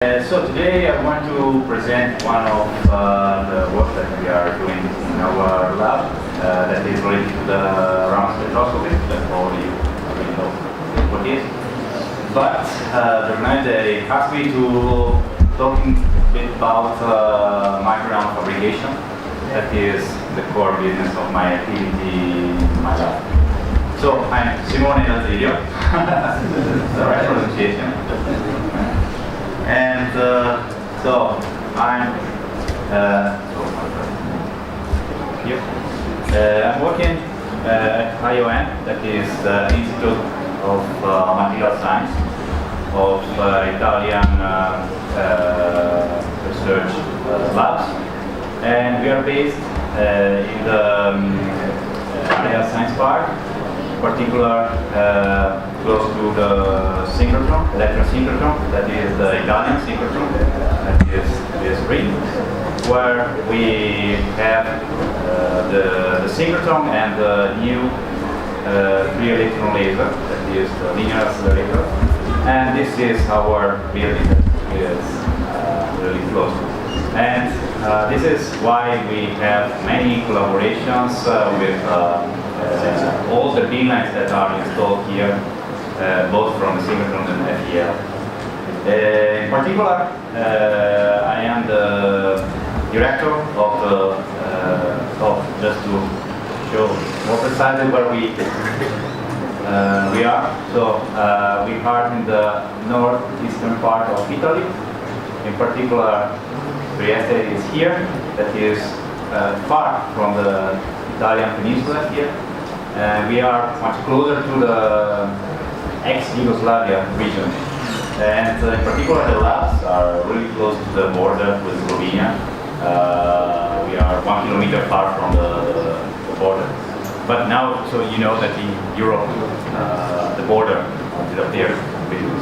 So today I want to present one of the work that we are doing in our lab that is related to the round spectroscopy, that probably you already know what it is. But the organizer asked me to talking a bit about micro fabrication. That is the core business of my activity in my lab. So I'm Simone Dal Zilio, the right pronunciation. And so I'm here. I'm working at ION, that is the Institute of Material Science of Italian research labs, and we are based in the Material Science Park, in particular close to the synchrotron, electron synchrotron, that is the Italian synchrotron, that is this ring, where we have the synchrotron and the new 3-electron laser, that is the linear accelerator, and this is our building that is really close. And this is why we have many collaborations with all the beamlines that are installed here, both from the synchrotron and FEL. In particular, I am the director of just to show more precisely where we are. So we are in the northeastern part of Italy. In particular, Trieste is here. That is far from the Italian peninsula here. We are much closer to the ex-Yugoslavia region. And in particular, the labs are really close to the border with Slovenia. We are 1 kilometer far from the border. But now, so you know that in Europe, the border disappeared,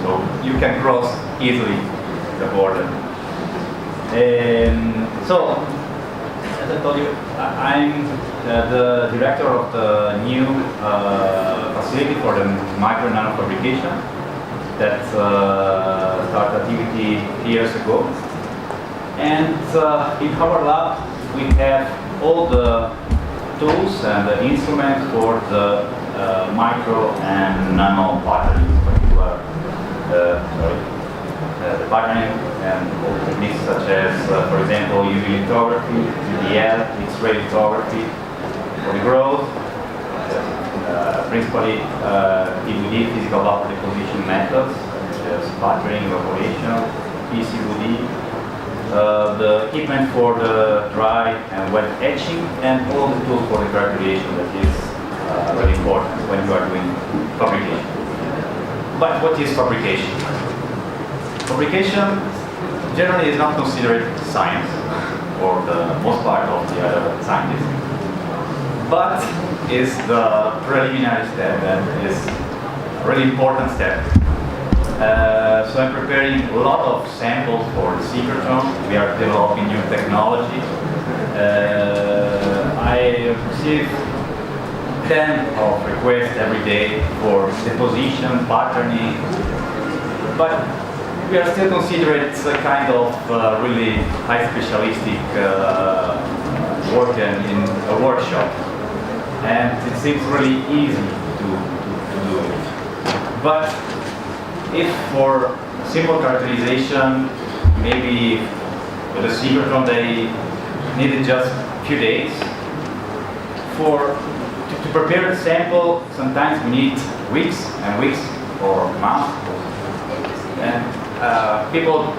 so you can cross easily the border. So, as I told you, I'm the director of the new facility for the micro nano fabrication that started activity years ago. And in our lab, we have all the tools and the instruments for the micro and nano patterning, in particular the patterning and all techniques such as, for example, UV lithography, UDL, X-ray lithography for the growth, principally PVD, physical vapor deposition methods, such as patterning, evaporation, PCVD, the equipment for the dry and wet etching, and all the tools for the graduation that is really important when you are doing fabrication. But what is fabrication? Fabrication generally is not considered science for the most part of the other scientists, but is the preliminary step and is a really important step. So I'm preparing a lot of samples for the synchrotron. We are developing new technology. I receive 10 of requests every day for deposition, patterning, but we are still considered it's a kind of really high specialistic work in a workshop, and it seems really easy to do it. But if for simple characterization, maybe with a synchrotron they needed just a few days. To prepare a sample, sometimes we need weeks and weeks or months. And people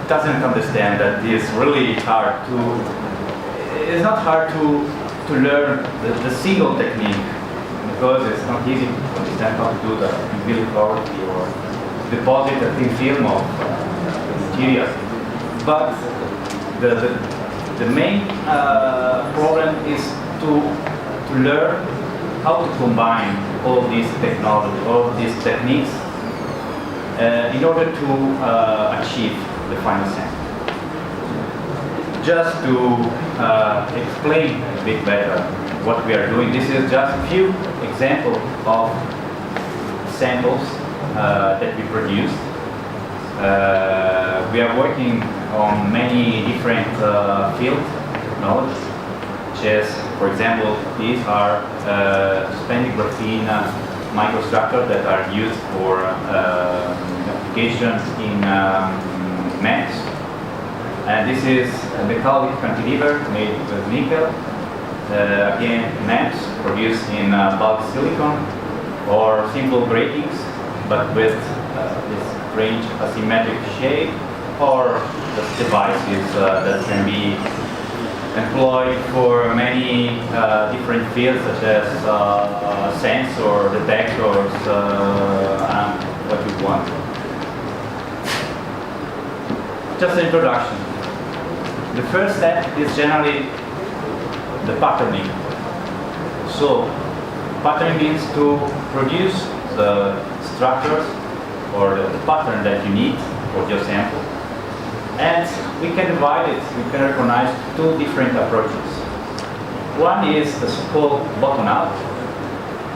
doesn't understand that it's really hard it's not hard to learn the single technique, because it's not easy to understand how to do the UV lithography or deposit a thin film of materials. But the main problem is to learn how to combine all these technologies, all these techniques in order to achieve the final sample. Just to explain a bit better what we are doing, this is just a few examples of samples that we produced. We are working on many different fields of knowledge, such as, for example, these are suspended graphene microstructures that are used for applications in maps. And this is a metallic cantilever made with nickel. Again, maps produced in bulk silicon or simple gratings, but with this strange asymmetric shape, or the devices that can be employed for many different fields, such as sensor detectors, and what you want. Just an introduction. The first step is generally the patterning. So, patterning means to produce the structures or the pattern that you need for your sample. And we can divide it, we can recognize two different approaches. One is the so-called bottom-up,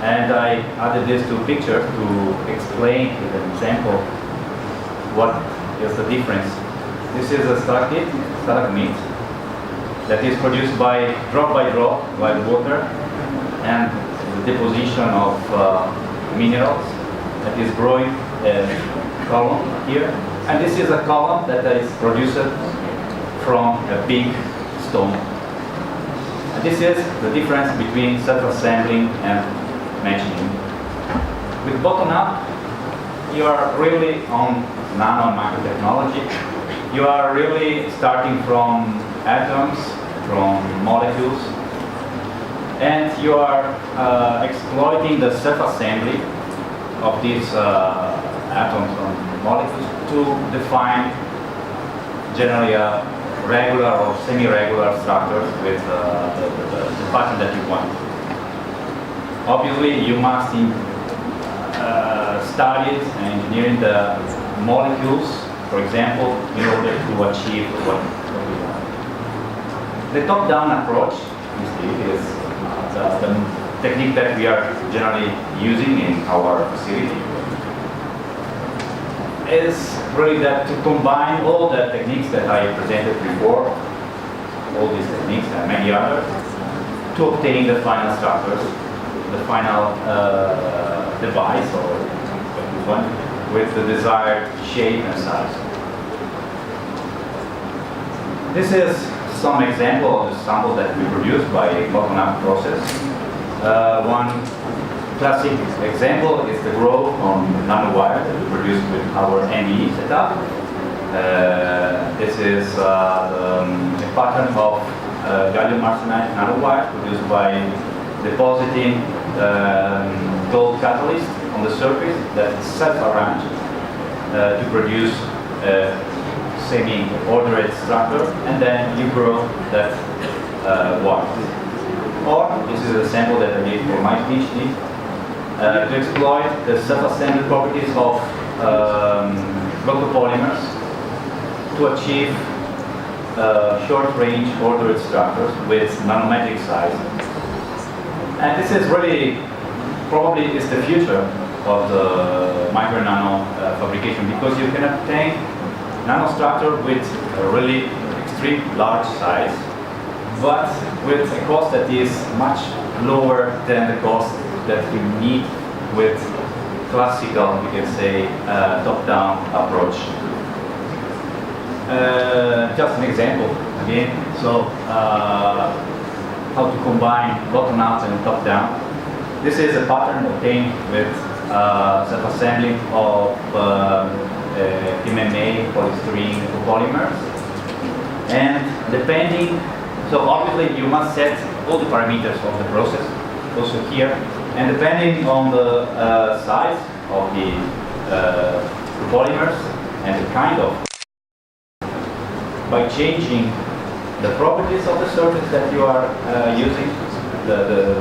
and I added these two pictures to explain with an example what is the difference. This is a stalagmite that is produced by drop by water and the deposition of minerals that is growing column here. And this is a column that is produced from a big stone. And this is the difference between self-assembling and machining. With bottom-up, you are really on nano and micro technology. You are really starting from atoms, from molecules, and you are exploiting the self-assembly of these atoms and molecules to define generally a regular or semi-regular structures with the pattern that you want. Obviously, you must study engineering the molecules, for example, in order to achieve what we want. The top-down approach is the technique that we are generally using in our facility. Is really that to combine all the techniques that I presented before, all these techniques and many others, to obtain the final structures, the final device or what you want, with the desired shape and size. This is some example of the sample that we produced by a bottom-up process. One classic example is the growth on nanowire that we produced with our NDE setup. This is a pattern of gallium arsenide nanowire produced by depositing gold catalyst on the surface that is self-arranged to produce a semi-ordered structure, and then you grow that wire. Or this is a sample that I did for my PhD. To exploit the self-assembly properties of glycopolymers to achieve short-range ordered structures with nanometric size. And this is really, probably is the future of the micro-nano fabrication, because you can obtain nanostructure with a really extreme large size, but with a cost that is much lower than the cost that you need with classical, we can say, top-down approach. Just an example again. So, how to combine bottom-up and top-down. This is a pattern obtained with self-assembly of MMA polystyrene copolymers, and depending. So obviously you must set all the parameters of the process, also here, and depending on the size of the polymers and the kind of, by changing the properties of the surface that you are using, the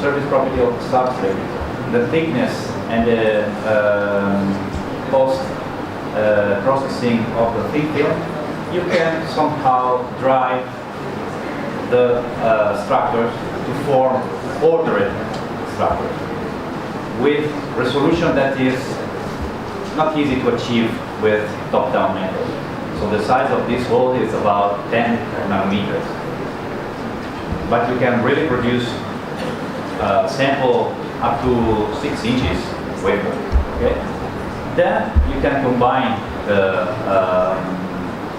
surface property of the substrate, the thickness and the post processing of the thin film, you can somehow drive the structures to form ordered structures with resolution that is not easy to achieve with top-down method. So the size of this hole is about 10 nanometers. But you can really produce a sample up to 6 inches wafer. Okay? Then you can combine the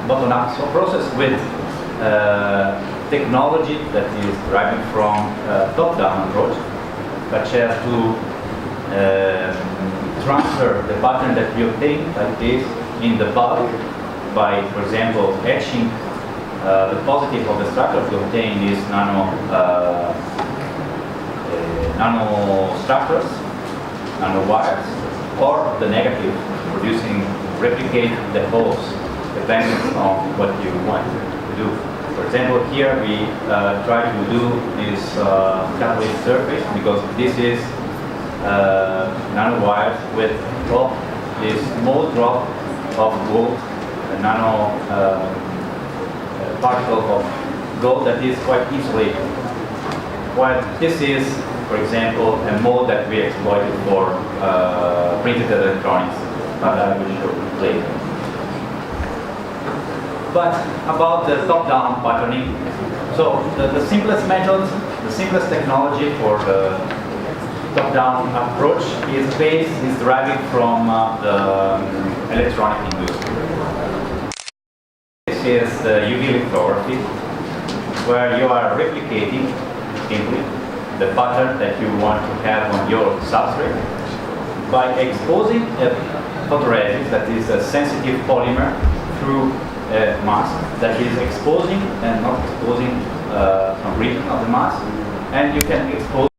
bottom-up process with technology that is deriving from top-down approach, such as to transfer the pattern that we obtain like this in the bulk by, for example, etching the positive of the structure to obtain these nano structures, nano wires, or the negative, producing, replicate the holes, depending on what you want to do. For example, here we try to do this catalyst surface because this is nanowires with drop, this small drop of gold, a nano particle of gold that is quite insulated. While this is, for example, a mode that we exploited for printed electronics, but I will show later. But about the top-down patterning, so the simplest method, the simplest technology for the top-down approach is deriving from the electronic industry. This is the UV lithography, where you are replicating simply the pattern that you want to have on your substrate by exposing a photoresist that is a sensitive polymer through a mask that is exposing and not exposing some region of the mask, and you can expose